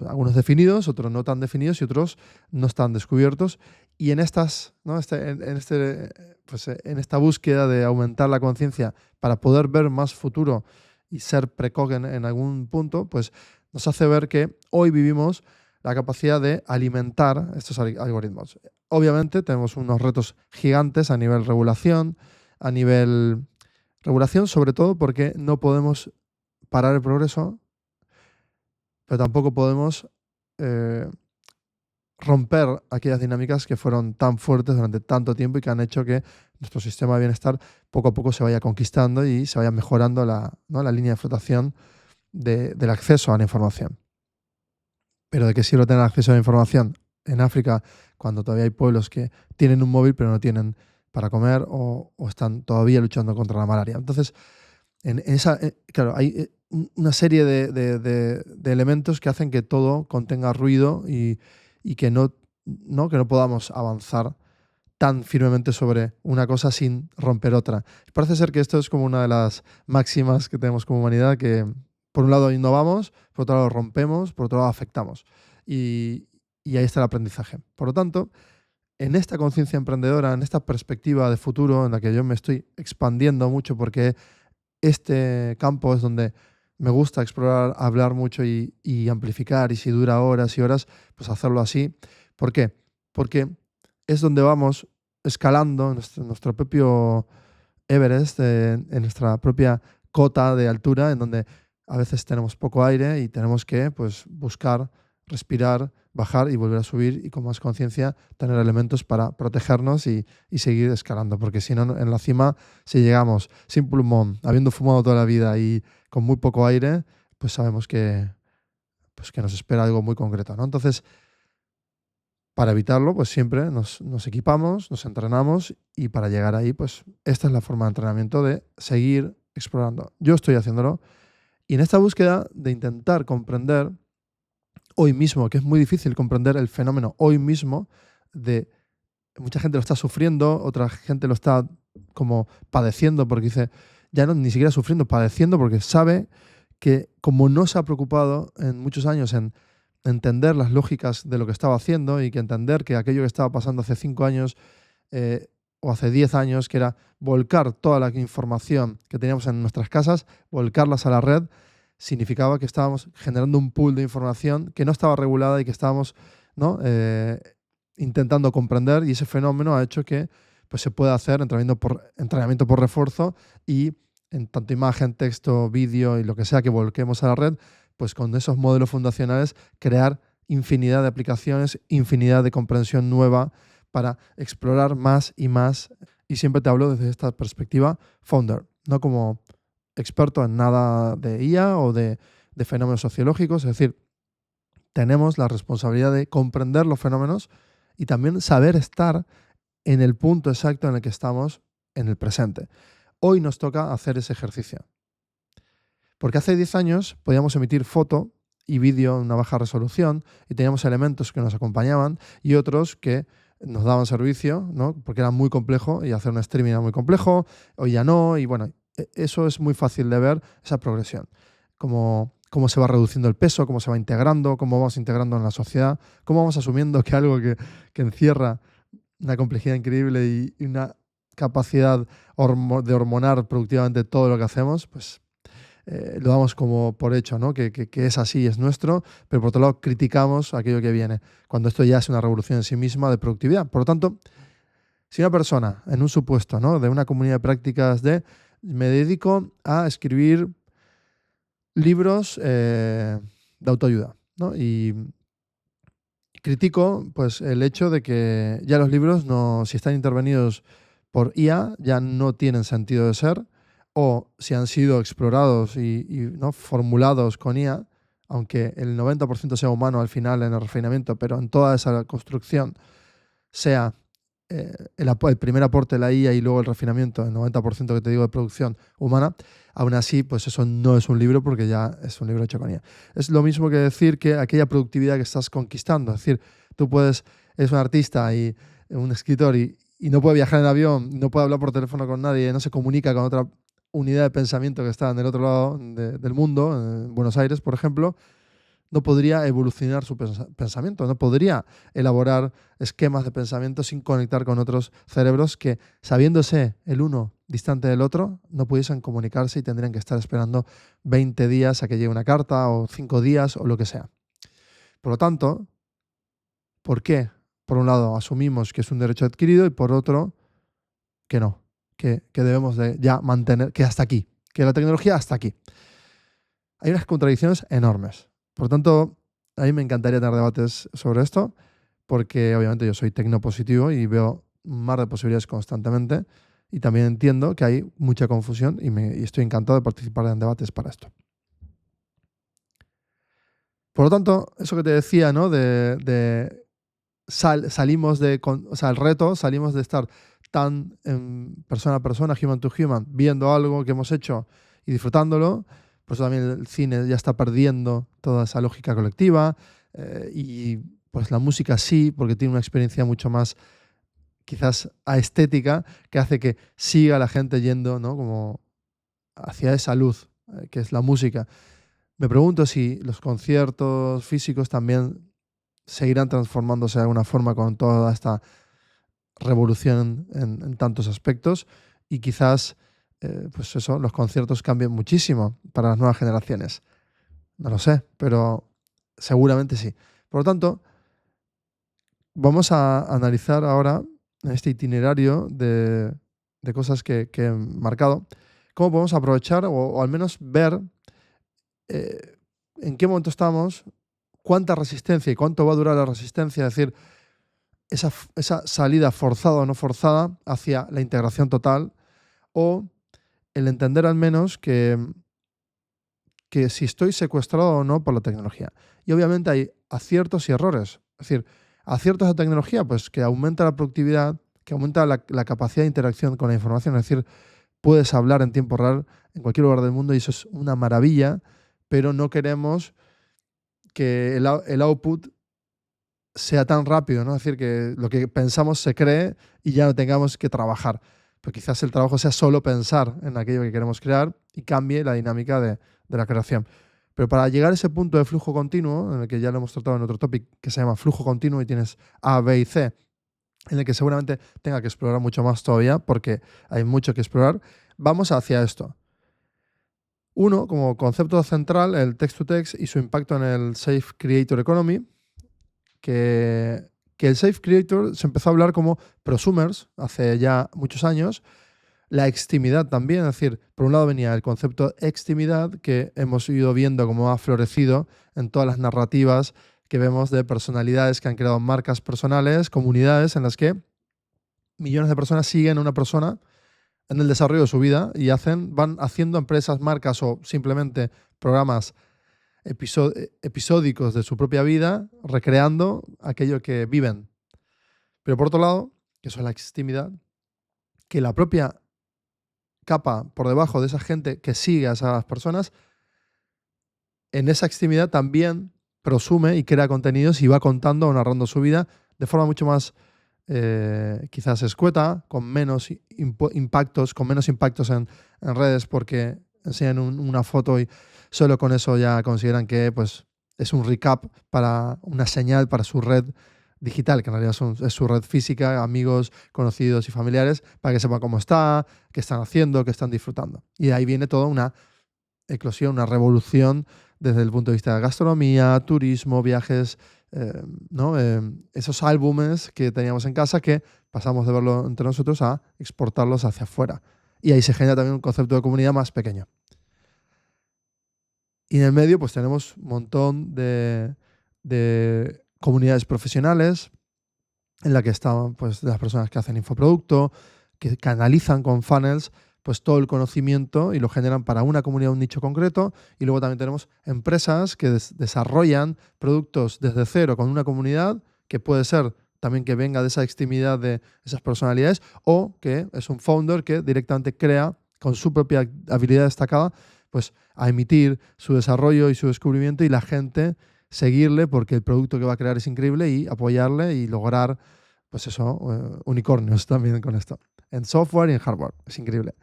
algunos definidos, otros no tan definidos y otros no están descubiertos, y en estas, ¿no? en esta búsqueda de aumentar la conciencia para poder ver más futuro y ser precoz en algún punto, pues nos hace ver que hoy vivimos la capacidad de alimentar estos algoritmos. Obviamente tenemos unos retos gigantes a nivel regulación, sobre todo porque no podemos parar el progreso, pero tampoco podemos romper aquellas dinámicas que fueron tan fuertes durante tanto tiempo y que han hecho que nuestro sistema de bienestar poco a poco se vaya conquistando y se vaya mejorando la línea de flotación del acceso a la información. Pero ¿de qué sirve tener acceso a la información en África cuando todavía hay pueblos que tienen un móvil pero no tienen para comer o están todavía luchando contra la malaria. Entonces, claro, hay una serie de elementos que hacen que todo contenga ruido y que no podamos avanzar tan firmemente sobre una cosa sin romper otra. Parece ser que esto es como una de las máximas que tenemos como humanidad, que por un lado innovamos, por otro lado rompemos, por otro lado afectamos. Y ahí está el aprendizaje. Por lo tanto, en esta conciencia emprendedora, en esta perspectiva de futuro en la que yo me estoy expandiendo mucho, porque este campo es donde me gusta explorar, hablar mucho y amplificar, y si dura horas y horas, pues hacerlo así. ¿Por qué? Porque es donde vamos escalando nuestro propio Everest, en nuestra propia cota de altura, en donde a veces tenemos poco aire y tenemos que, pues, buscar, respirar, bajar y volver a subir, y con más conciencia tener elementos para protegernos y seguir escalando. Porque si no, en la cima, si llegamos sin pulmón, habiendo fumado toda la vida y con muy poco aire, pues sabemos que nos espera algo muy concreto, ¿no? Entonces, para evitarlo, pues siempre nos equipamos, nos entrenamos, y para llegar ahí, pues esta es la forma de entrenamiento, de seguir explorando. Yo estoy haciéndolo, y en esta búsqueda de intentar comprender hoy mismo, que es muy difícil comprender el fenómeno hoy mismo, mucha gente lo está sufriendo, otra gente lo está como padeciendo, porque dice, ya no ni siquiera sufriendo, padeciendo, porque sabe que como no se ha preocupado en muchos años en entender las lógicas de lo que estaba haciendo, y que entender que aquello que estaba pasando hace 5 años o hace 10 años, que era volcar toda la información que teníamos en nuestras casas, volcarlas a la red, significaba que estábamos generando un pool de información que no estaba regulada y que estábamos, ¿no?, intentando comprender, y ese fenómeno ha hecho que, pues, se pueda hacer entrenamiento por refuerzo, y en tanto imagen, texto, vídeo y lo que sea que volquemos a la red, pues con esos modelos fundacionales crear infinidad de aplicaciones, infinidad de comprensión nueva para explorar más y más. Y siempre te hablo desde esta perspectiva founder, no como experto en nada de IA o de fenómenos sociológicos. Es decir, tenemos la responsabilidad de comprender los fenómenos y también saber estar en el punto exacto en el que estamos en el presente. Hoy nos toca hacer ese ejercicio. Porque hace 10 años podíamos emitir foto y vídeo en una baja resolución, y teníamos elementos que nos acompañaban y otros que nos daban servicio, ¿no?, porque era muy complejo y hacer un streaming era muy complejo. Hoy ya no, y bueno, eso es muy fácil de ver, esa progresión. Cómo se va reduciendo el peso, cómo se va integrando, cómo vamos integrando en la sociedad, cómo vamos asumiendo que algo que encierra una complejidad increíble y una capacidad de hormonar productivamente todo lo que hacemos, pues lo damos como por hecho, ¿no?, que es así, es nuestro, pero por otro lado criticamos aquello que viene, cuando esto ya es una revolución en sí misma de productividad. Por lo tanto, si una persona, en un supuesto, ¿no?, de una comunidad de prácticas me dedico a escribir libros de autoayuda, ¿no?, y critico, pues, el hecho de que ya los libros, si están intervenidos por IA, ya no tienen sentido de ser, o si han sido explorados y ¿no?, formulados con IA, aunque el 90% sea humano al final en el refinamiento, pero en toda esa construcción sea el primer aporte de la IA y luego el refinamiento, el 90% que te digo de producción humana, aún así, pues eso no es un libro, porque ya es un libro hecho con IA. Es lo mismo que decir que aquella productividad que estás conquistando, es decir, eres un artista y un escritor y no puede viajar en avión, no puede hablar por teléfono con nadie, no se comunica con otra unidad de pensamiento que está en el otro lado del mundo, en Buenos Aires, por ejemplo, no podría evolucionar su pensamiento, no podría elaborar esquemas de pensamiento sin conectar con otros cerebros que, sabiéndose el uno distante del otro, no pudiesen comunicarse y tendrían que estar esperando 20 días a que llegue una carta, o 5 días, o lo que sea. Por lo tanto, ¿por qué? Por un lado, asumimos que es un derecho adquirido, y por otro, que no, que debemos de ya mantener, que hasta aquí, que la tecnología hasta aquí. Hay unas contradicciones enormes. Por tanto, a mí me encantaría tener debates sobre esto, porque obviamente yo soy tecnopositivo y veo un mar de posibilidades constantemente, y también entiendo que hay mucha confusión, y estoy encantado de participar en debates para esto. Por lo tanto, eso que te decía, ¿no?, de salimos de, o sea, el reto, salimos de estar tan en persona a persona, human to human, viendo algo que hemos hecho y disfrutándolo. Por eso también el cine ya está perdiendo toda esa lógica colectiva, y pues la música sí, porque tiene una experiencia mucho más quizás aestética que hace que siga la gente yendo, ¿no? Como hacia esa luz, que es la música. Me pregunto si los conciertos físicos también seguirán transformándose de alguna forma con toda esta revolución en tantos aspectos, y quizás, pues eso, los conciertos cambien muchísimo para las nuevas generaciones. No lo sé, pero seguramente sí. Por lo tanto, vamos a analizar ahora en este itinerario de cosas que he marcado, cómo podemos aprovechar o al menos ver en qué momento estamos, cuánta resistencia y cuánto va a durar la resistencia, es decir, esa salida forzada o no forzada hacia la integración total, o el entender al menos que si estoy secuestrado o no por la tecnología. Y obviamente hay aciertos y errores. Es decir, aciertos de tecnología, pues que aumenta la productividad, que aumenta la capacidad de interacción con la información. Es decir, puedes hablar en tiempo real en cualquier lugar del mundo y eso es una maravilla, pero no queremos que el output sea tan rápido, ¿no? Es decir, que lo que pensamos se cree y ya no tengamos que trabajar. Pero quizás el trabajo sea solo pensar en aquello que queremos crear y cambie la dinámica de la creación. Pero para llegar a ese punto de flujo continuo, en el que ya lo hemos tratado en otro topic que se llama flujo continuo y tienes A, B y C, en el que seguramente tenga que explorar mucho más todavía porque hay mucho que explorar, vamos hacia esto. Uno, como concepto central, el text-to-text y su impacto en el Safe Creator Economy, que el Safe Creator se empezó a hablar como prosumers hace ya muchos años, la extimidad también, es decir, por un lado venía el concepto extimidad que hemos ido viendo cómo ha florecido en todas las narrativas que vemos de personalidades que han creado marcas personales, comunidades en las que millones de personas siguen a una persona en el desarrollo de su vida y van haciendo empresas, marcas o simplemente programas episódicos de su propia vida, recreando aquello que viven. Pero por otro lado, que eso es la extimidad, que la propia capa por debajo de esa gente que sigue a esas personas, en esa extimidad también prosume y crea contenidos y va contando o narrando su vida de forma mucho más quizás escueta, con menos impactos, en redes, porque enseñan una foto y solo con eso ya consideran que pues, es un recap, para una señal para su red digital, que en realidad es su red física, amigos, conocidos y familiares, para que sepan cómo está, qué están haciendo, qué están disfrutando. Y de ahí viene toda una eclosión, una revolución desde el punto de vista de gastronomía, turismo, viajes, ¿no? Esos álbumes que teníamos en casa que pasamos de verlo entre nosotros a exportarlos hacia afuera. Y ahí se genera también un concepto de comunidad más pequeño. Y en el medio pues tenemos un montón de comunidades profesionales en la que están pues las personas que hacen infoproducto, que canalizan con funnels pues todo el conocimiento y lo generan para una comunidad, un nicho concreto. Y luego también tenemos empresas que desarrollan productos desde cero con una comunidad, que puede ser también que venga de esa extimidad de esas personalidades, o que es un founder que directamente crea con su propia habilidad destacada pues a emitir su desarrollo y su descubrimiento, y la gente seguirle porque el producto que va a crear es increíble y apoyarle y lograr pues eso, unicornios también con esto, en software y en hardware. Es increíble.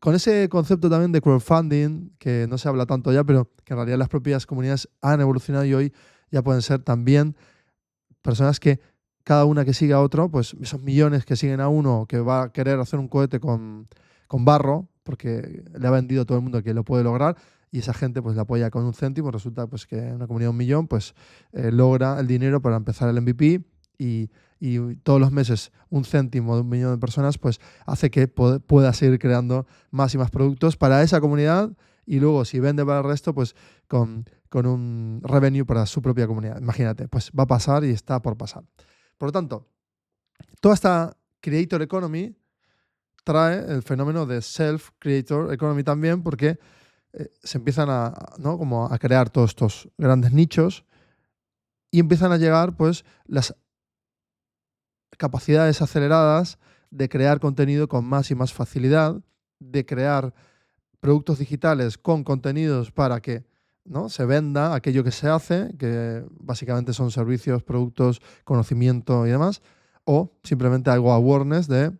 Con ese concepto también de crowdfunding, que no se habla tanto ya, pero que en realidad las propias comunidades han evolucionado y hoy ya pueden ser también personas que cada una que siga a otro, pues esos millones que siguen a uno que va a querer hacer un cohete con barro, porque le ha vendido a todo el mundo que lo puede lograr, y esa gente pues le apoya con un céntimo. Resulta pues que una comunidad de 1 millón pues logra el dinero para empezar el MVP, y todos los meses 1 céntimo de 1 millón de personas pues hace que pueda seguir creando más y más productos para esa comunidad, y luego si vende para el resto pues con un revenue para su propia comunidad. Imagínate, pues va a pasar y está por pasar. Por lo tanto, toda esta creator economy trae el fenómeno de self-creator economy también, porque se empiezan ¿no? como a crear todos estos grandes nichos, y empiezan a llegar pues las capacidades aceleradas de crear contenido con más y más facilidad, de crear productos digitales con contenidos para que, ¿no?, se venda aquello que se hace, que básicamente son servicios, productos, conocimiento y demás, o simplemente algo awareness de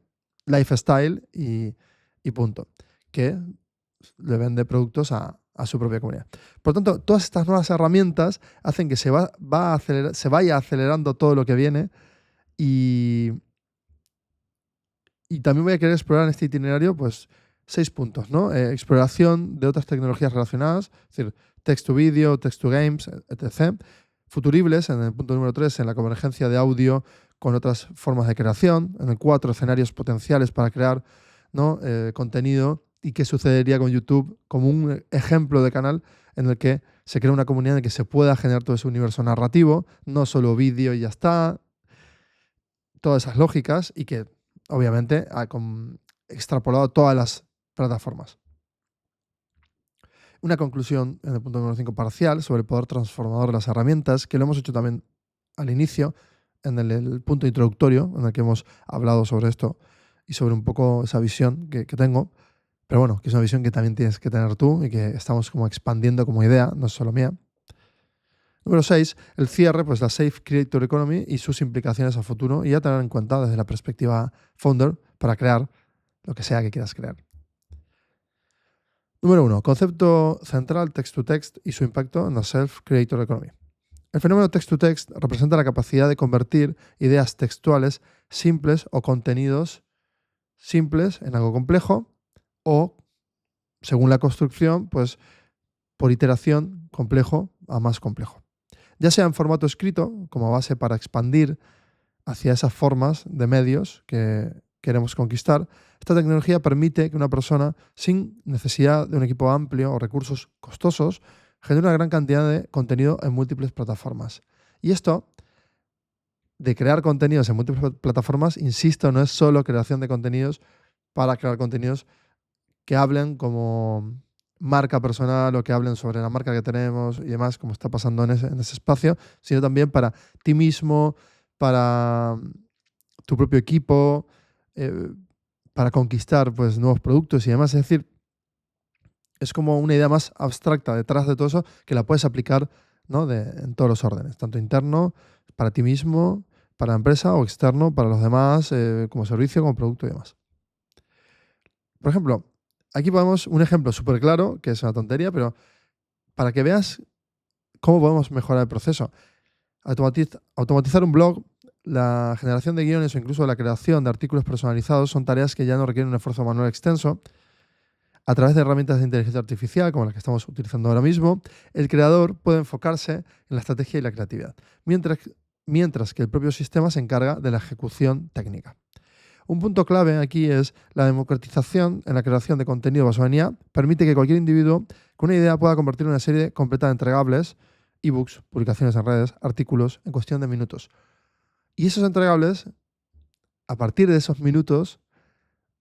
lifestyle y punto, que le vende productos a su propia comunidad. Por lo tanto, todas estas nuevas herramientas hacen que se vaya acelerando todo lo que viene y también voy a querer explorar en este itinerario pues 6 puntos, ¿no? Exploración de otras tecnologías relacionadas, es decir, text to video, text to games, etc. Futuribles, en el punto número 3, en la convergencia de audio con otras formas de creación. En el 4, escenarios potenciales para crear, ¿no?, contenido. Y qué sucedería con YouTube como un ejemplo de canal en el que se crea una comunidad en la que se pueda generar todo ese universo narrativo, no solo vídeo y ya está. Todas esas lógicas y que, obviamente, ha extrapolado a todas las plataformas. Una conclusión en el punto número 5 parcial sobre el poder transformador de las herramientas, que lo hemos hecho también al inicio, en el punto introductorio, en el que hemos hablado sobre esto y sobre un poco esa visión que tengo. Pero bueno, que es una visión que también tienes que tener tú y que estamos como expandiendo como idea, no es solo mía. Número 6, el cierre, pues la Safe Creator Economy y sus implicaciones a futuro y a tener en cuenta desde la perspectiva founder para crear lo que sea que quieras crear. Número 1, concepto central text-to-text y su impacto en la Self-Creator Economy. El fenómeno text-to-text representa la capacidad de convertir ideas textuales simples o contenidos simples en algo complejo o, según la construcción, pues por iteración, complejo a más complejo. Ya sea en formato escrito, como base para expandir hacia esas formas de medios que queremos conquistar, esta tecnología permite que una persona, sin necesidad de un equipo amplio o recursos costosos, genere una gran cantidad de contenido en múltiples plataformas. Y esto, de crear contenidos en múltiples plataformas, insisto, no es solo creación de contenidos para crear contenidos que hablen como marca personal o que hablen sobre la marca que tenemos y demás, como está pasando en ese espacio, sino también para ti mismo, para tu propio equipo, para conquistar pues, nuevos productos y demás. Es decir, es como una idea más abstracta detrás de todo eso que la puedes aplicar, ¿no?, en todos los órdenes, tanto interno, para ti mismo, para la empresa, o externo, para los demás, como servicio, como producto y demás. Por ejemplo, aquí ponemos un ejemplo súper claro, que es una tontería, pero para que veas cómo podemos mejorar el proceso. Automatizar un blog, la generación de guiones o incluso la creación de artículos personalizados son tareas que ya no requieren un esfuerzo manual extenso. A través de herramientas de inteligencia artificial, como las que estamos utilizando ahora mismo, el creador puede enfocarse en la estrategia y la creatividad, mientras que el propio sistema se encarga de la ejecución técnica. Un punto clave aquí es la democratización en la creación de contenido basado en IA. Permite que cualquier individuo con una idea pueda convertir una serie completa de entregables, ebooks, publicaciones en redes, artículos, en cuestión de minutos. Y esos entregables, a partir de esos minutos,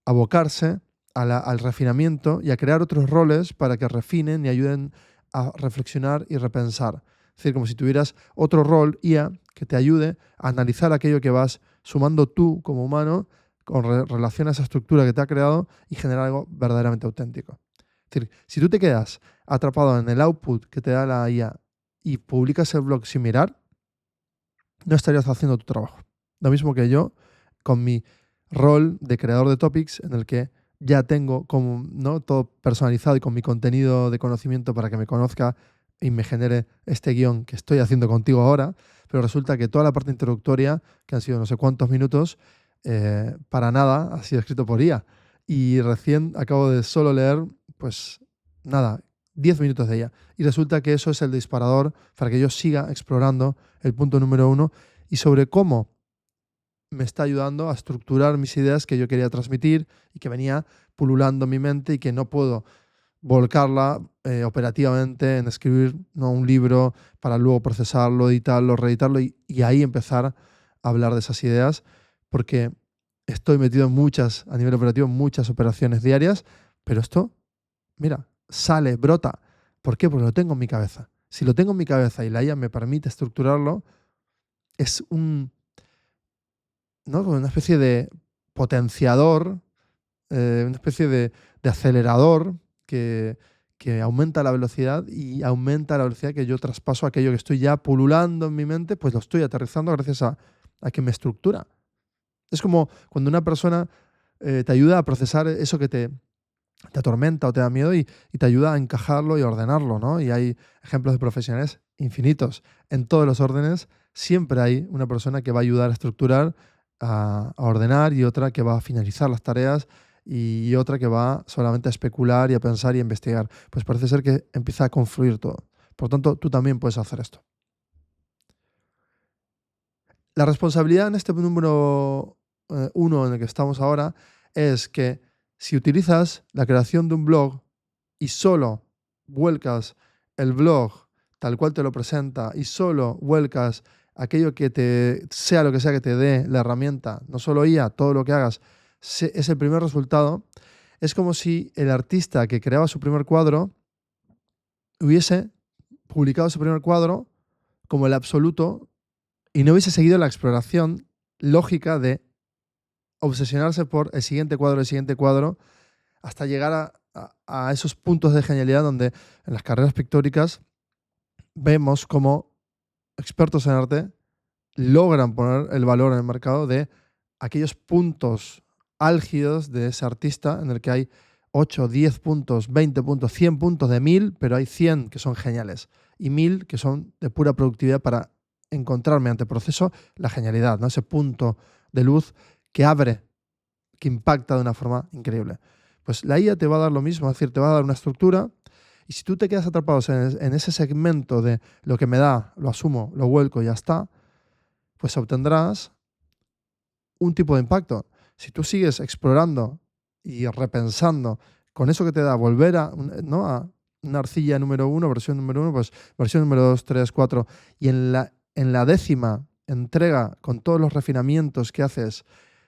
abocarse al refinamiento y a crear otros roles para que refinen y ayuden a reflexionar y repensar. Es decir, como si tuvieras otro rol IA que te ayude a analizar aquello que vas sumando tú como humano con relación a esa estructura que te ha creado y generar algo verdaderamente auténtico. Es decir, si tú te quedas atrapado en el output que te da la IA y publicas el blog sin mirar, no estarías haciendo tu trabajo. Lo mismo que yo con mi rol de creador de topics, en el que ya tengo como, ¿no?, todo personalizado y con mi contenido de conocimiento para que me conozca y me genere este guión que estoy haciendo contigo ahora, pero resulta que toda la parte introductoria, que han sido no sé cuántos minutos, para nada ha sido escrito por IA. Y recién acabo de solo leer, pues nada, 10 minutos de ella. Y resulta que eso es el disparador para que yo siga explorando el punto número 1 y sobre cómo me está ayudando a estructurar mis ideas que yo quería transmitir y que venía pululando en mi mente y que no puedo volcarla operativamente en escribir, ¿no?, un libro para luego procesarlo, editarlo, reeditarlo y ahí empezar a hablar de esas ideas, porque estoy metido en muchas, a nivel operativo, en muchas operaciones diarias, pero esto, mira, sale, brota. ¿Por qué? Porque lo tengo en mi cabeza. Si lo tengo en mi cabeza y la IA me permite estructurarlo, es ¿no? Como una especie de potenciador, una especie de acelerador que aumenta la velocidad y aumenta la velocidad que yo traspaso aquello que estoy ya pululando en mi mente, pues lo estoy aterrizando gracias a que me estructura. Es como cuando una persona te ayuda a procesar eso que te atormenta o te da miedo y te ayuda a encajarlo y ordenarlo, ¿no? Y hay ejemplos de profesionales infinitos. En todos los órdenes siempre hay una persona que va a ayudar a estructurar, a ordenar, y otra que va a finalizar las tareas, y otra que va solamente a especular y a pensar y a investigar. Pues parece ser que empieza a confluir todo. Por tanto, tú también puedes hacer esto. La responsabilidad en este número 1 en el que estamos ahora es que si utilizas la creación de un blog y solo vuelcas el blog tal cual te lo presenta y solo vuelcas aquello que sea lo que sea que te dé la herramienta, no solo IA, todo lo que hagas es el primer resultado, es como si el artista que creaba su primer cuadro hubiese publicado su primer cuadro como el absoluto y no hubiese seguido la exploración lógica de obsesionarse por el siguiente cuadro, hasta llegar a esos puntos de genialidad donde en las carreras pictóricas vemos cómo expertos en arte logran poner el valor en el mercado de aquellos puntos álgidos de ese artista en el que hay 8, 10 puntos, 20 puntos, 100 puntos de 1000, pero hay 100 que son geniales y 1000 que son de pura productividad para encontrar mediante proceso la genialidad, ¿no? Ese punto de luz que abre, que impacta de una forma increíble. Pues la IA te va a dar lo mismo, es decir, te va a dar una estructura, y si tú te quedas atrapado en ese segmento de lo que me da, lo asumo, lo vuelco y ya está, pues obtendrás un tipo de impacto. Si tú sigues explorando y repensando con eso que te da, volver ¿no? a una arcilla número 1, versión número 1, pues versión número 2, 3, 4, y en la 10ª entrega, con todos los refinamientos que haces,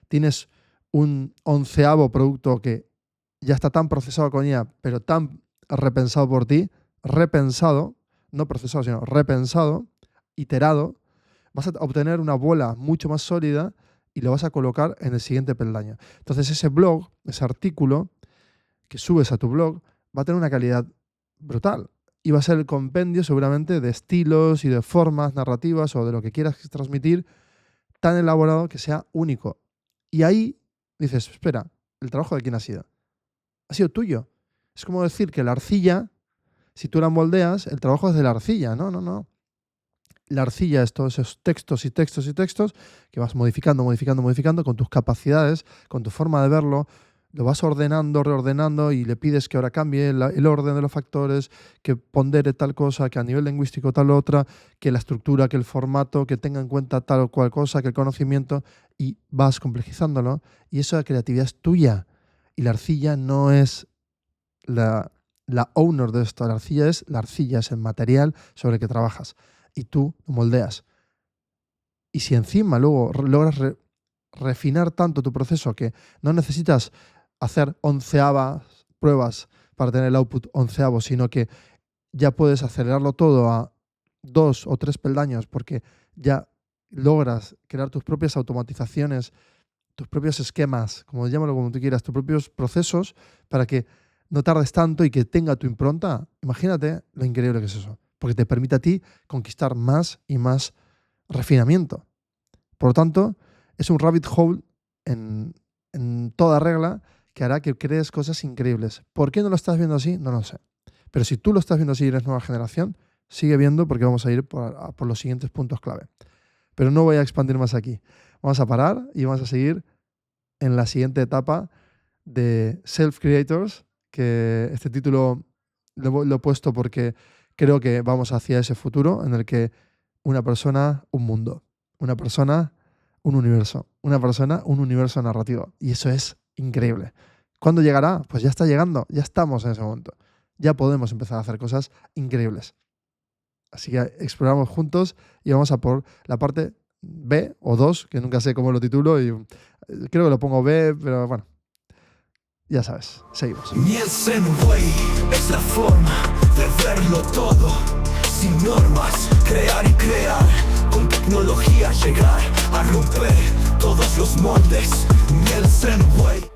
tienes un 11º producto que ya está tan procesado con IA, pero tan repensado por ti, repensado, no procesado, sino repensado, iterado, vas a obtener una bola mucho más sólida y lo vas a colocar en el siguiente peldaño. Entonces ese blog, ese artículo que subes a tu blog, va a tener una calidad brutal y va a ser el compendio seguramente de estilos y de formas narrativas o de lo que quieras transmitir, tan elaborado que sea único. Y ahí dices, espera, ¿el trabajo de quién ha sido? Ha sido tuyo. Es como decir que la arcilla, si tú la moldeas, el trabajo es de la arcilla. No, no, no. La arcilla es todos esos textos y textos y textos que vas modificando con tus capacidades, con tu forma de verlo, lo vas ordenando, reordenando y le pides que ahora cambie el orden de los factores, que pondere tal cosa, que a nivel lingüístico tal otra, que la estructura, que el formato, que tenga en cuenta tal o cual cosa, que el conocimiento, y vas complejizándolo. Y esa creatividad es tuya. Y la arcilla no es la owner de esto. La arcilla es el material sobre el que trabajas. Y tú lo moldeas. Y si encima luego logras refinar tanto tu proceso que no necesitas hacer 11ª pruebas para tener el output 11º, sino que ya puedes acelerarlo todo a 2 o 3 peldaños porque ya logras crear tus propias automatizaciones, tus propios esquemas, llámalo como tú quieras, tus propios procesos para que no tardes tanto y que tenga tu impronta. Imagínate lo increíble que es eso, porque te permite a ti conquistar más y más refinamiento. Por lo tanto, es un rabbit hole en toda regla que hará que crees cosas increíbles. ¿Por qué no lo estás viendo así? No lo sé. Pero si tú lo estás viendo así y eres nueva generación, sigue viendo porque vamos a ir por los siguientes puntos clave. Pero no voy a expandir más aquí. Vamos a parar y vamos a seguir en la siguiente etapa de Self-Creators, que este título lo he puesto porque creo que vamos hacia ese futuro en el que una persona, un mundo, una persona, un universo, una persona, un universo narrativo. Y eso es increíble. ¿Cuándo llegará? Pues ya está llegando, ya estamos en ese momento. Ya podemos empezar a hacer cosas increíbles. Así que exploramos juntos y vamos a por la parte B o 2, que nunca sé cómo lo titulo y creo que lo pongo B, pero bueno, ya sabes, seguimos. Nielsen-Way es la forma de verlo todo, sin normas, crear y crear, con tecnología llegar a romper todos los moldes. Nielsen Way.